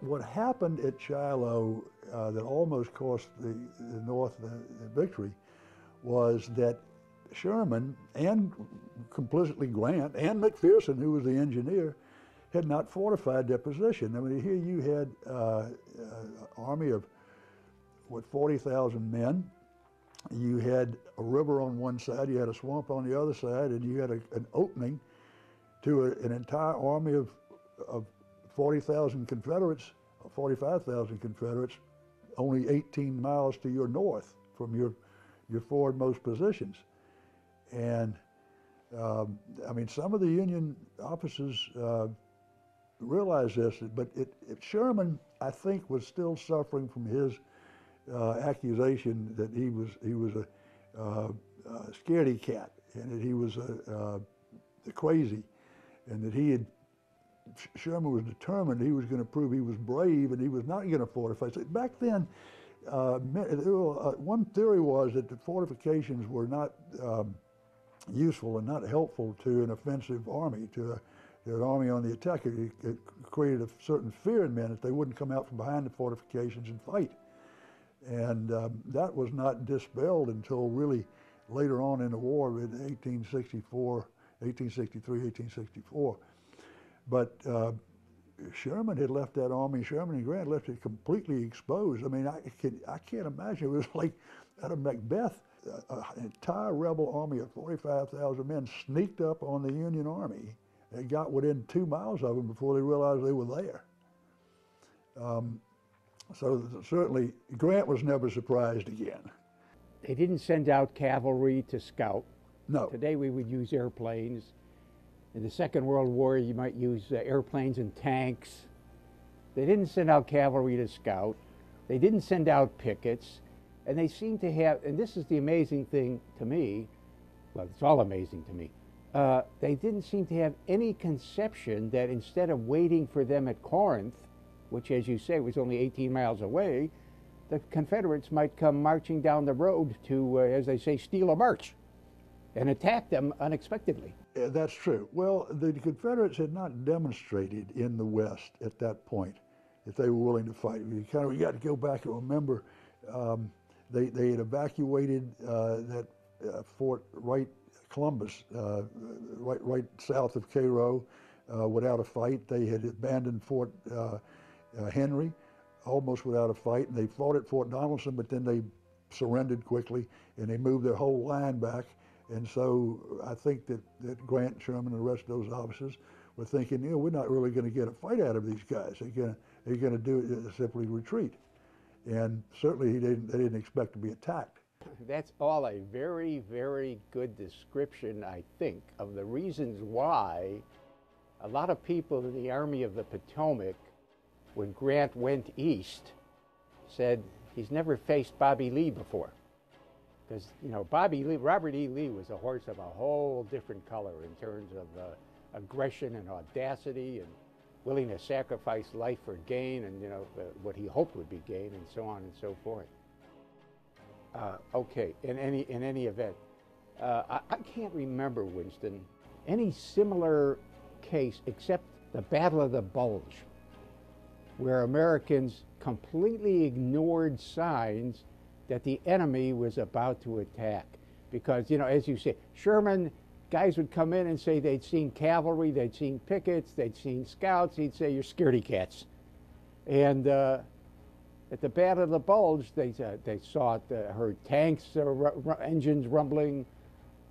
What happened at Shiloh that almost cost the North the victory was that Sherman and complicitly Grant and McPherson, who was the engineer, had not fortified their position. I mean, here you had an army of, what, 40,000 men. You had a river on one side, you had a swamp on the other side, and you had an opening to an entire army of 40,000 Confederates, 45,000 Confederates, only 18 miles to your north from your forwardmost positions. And I mean, some of the Union officers realized this, but Sherman, I think, was still suffering from his accusation that he was a scaredy cat, and that he was crazy, and that Sherman was determined he was going to prove he was brave, and he was not going to fortify. So back then, one theory was that the fortifications were not useful and not helpful to an offensive army, to an army on the attack. It created a certain fear in men that they wouldn't come out from behind the fortifications and fight. And that was not dispelled until really later on in the war in 1863, 1864. But Sherman had left that army, Sherman and Grant left it completely exposed. I mean, I can't imagine. It was like out of Macbeth. An entire rebel army of 45,000 men sneaked up on the Union Army. They got within 2 miles of them before they realized they were there. So certainly, Grant was never surprised again. They didn't send out cavalry to scout. No. Today we would use airplanes. In the Second World War, you might use airplanes and tanks. They didn't send out cavalry to scout. They didn't send out pickets. And they seem to have, and this is the amazing thing to me, well, it's all amazing to me, they didn't seem to have any conception that instead of waiting for them at Corinth, which, as you say, was only 18 miles away, the Confederates might come marching down the road to, as they say, steal a march and attack them unexpectedly. Yeah, that's true. Well, the Confederates had not demonstrated in the West at that point that they were willing to fight. You got to go back and remember they had evacuated that Fort Columbus, right south of Cairo, without a fight. They had abandoned Fort Henry almost without a fight, and they fought at Fort Donelson, but then they surrendered quickly, and they moved their whole line back. And so I think that Grant, Sherman, and the rest of those officers were thinking, you know, we're not really going to get a fight out of these guys. They're going to do it, simply retreat. And certainly they didn't expect to be attacked. That's all a very, very good description, I think, of the reasons why a lot of people in the Army of the Potomac, when Grant went east, said he's never faced Bobby Lee before. Because, you know, Robert E. Lee was a horse of a whole different color in terms of aggression and audacity and willing to sacrifice life for gain and, you know, what he hoped would be gain and so on and so forth. Okay, in any event, I can't remember, Winston, any similar case except the Battle of the Bulge, where Americans completely ignored signs that the enemy was about to attack. Because, you know, as you say, Sherman, guys would come in and say they'd seen cavalry, they'd seen pickets, they'd seen scouts. He'd say, you're scaredy cats. And at the Battle of the Bulge, they saw it, heard tanks, engines rumbling.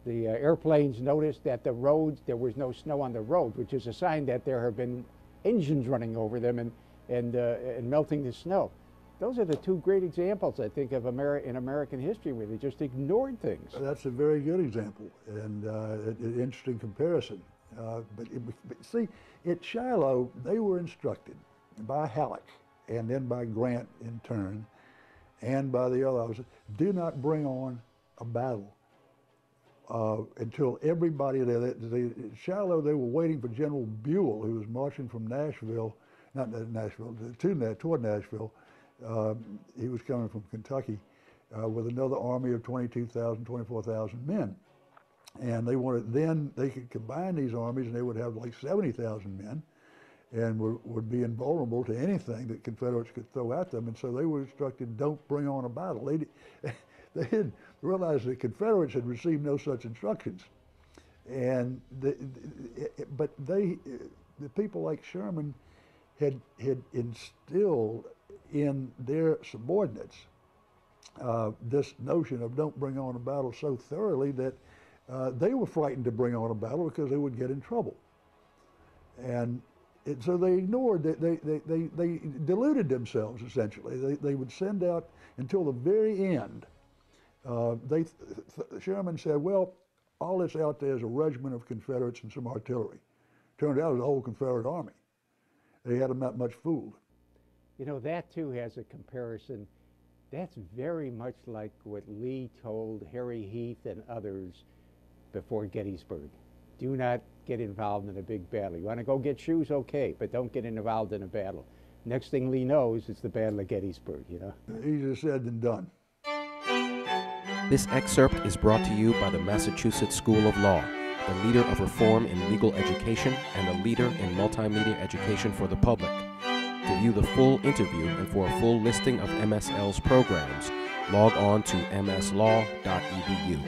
The airplanes noticed that the roads, there was no snow on the road, which is a sign that there have been engines running over them and melting the snow. Those are the two great examples, I think, of in American history where they just ignored things. That's a very good example and an interesting comparison. But see, at Shiloh, they were instructed by Halleck and then by Grant in turn and by the other officers, do not bring on a battle until everybody there. At Shiloh, they were waiting for General Buell, who was marching from Nashville, toward Nashville. He was coming from Kentucky with another army of 22,000, 24,000 men. And they wanted, then they could combine these armies and they would have like 70,000 men. and would be invulnerable to anything that Confederates could throw at them. And so they were instructed, don't bring on a battle. They didn't realize that Confederates had received no such instructions. And but the people like Sherman had instilled in their subordinates this notion of don't bring on a battle so thoroughly that they were frightened to bring on a battle because they would get in trouble. And so they ignored, they deluded themselves, essentially. They would send out until the very end. Sherman said, well, all that's out there is a regiment of Confederates and some artillery. Turned out it was the whole Confederate army. They had them that much fooled. You know, that too has a comparison. That's very much like what Lee told Harry Heath and others before Gettysburg. Do not get involved in a big battle. You want to go get shoes, okay, but don't get involved in a battle. Next thing Lee knows, it's the Battle of Gettysburg, you know. Easier said than done. This excerpt is brought to you by the Massachusetts School of Law, the leader of reform in legal education and a leader in multimedia education for the public. To view the full interview and for a full listing of MSL's programs, log on to mslaw.edu.